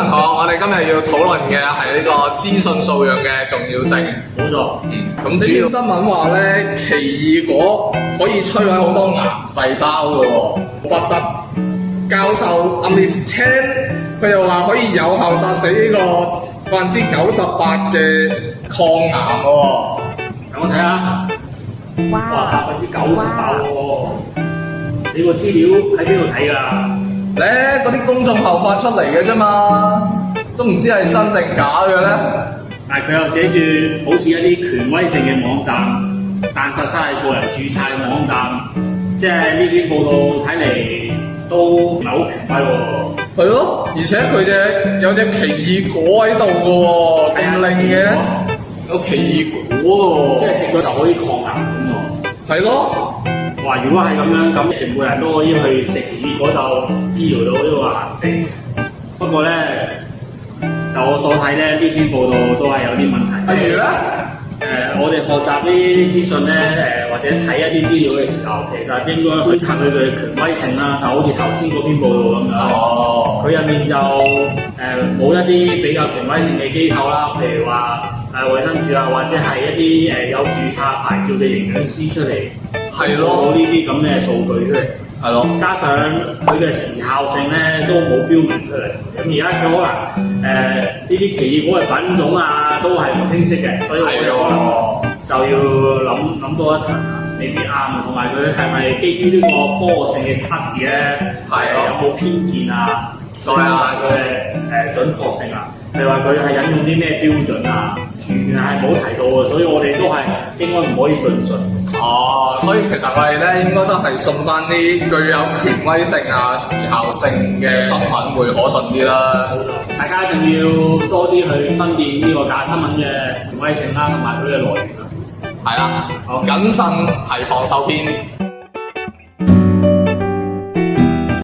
好，我哋今日要討論嘅係呢個資訊素養嘅重要性。冇錯。咁呢條新聞話咧，奇異果可以摧毀好多癌細胞嘅喎，不得。教授阿 Miss Chan 佢又話可以有效殺死呢個98%嘅抗癌喎。等我睇下。哇！98%喎。你個資料喺邊度睇㗎？咧嗰啲公眾號發出嚟嘅啫嘛，都唔知係真定假嘅咧。但係佢又寫住好似一啲權威性嘅網站，但實質係個人註冊嘅網站，即係呢篇報道睇嚟都唔係好權威喎。係咯，而且佢有隻奇異果喺度嘅喎，咁靚嘅，有奇異果嘅喎，即係食咗就可以抗癌咁喎。係咯。哇！如果係咁樣，咁全部人都可以去食奇異果就醫療到呢個癌症。不過咧，就我所睇咧，呢篇報道都係有啲問題。例如咧，我哋學習呢啲資訊咧，或者睇一啲資料嘅時候，其實應該去查佢嘅權威性啦。就好似頭先嗰篇報道咁樣，佢入面就冇一啲比較權威性嘅機構啦，譬如話衛生署啊，或者係一啲有註冊牌照嘅營養師出嚟。係咯，呢啲咁嘅數據出嚟，係咯，加上佢嘅時效性咧都冇標明出嚟。咁而家佢可能呢啲奇異果嘅品種啊都係唔清晰嘅，所以我哋可能就要諗多一層，未必啱。同埋佢係咪基於呢個科學性嘅測試咧？有冇偏見啊？同埋佢嘅準確性啊？譬如話佢係引用啲咩標準啊？完全係冇提到嘅，所以我哋都係應該唔可以盡信。所以其實我哋咧應該都係信翻啲具有權威性啊、時效性嘅新聞會可信啲啦。冇錯，大家一定要多啲去分辨呢個假新聞嘅權威性啦，同埋佢嘅來源啦。係啦，謹慎提防受騙。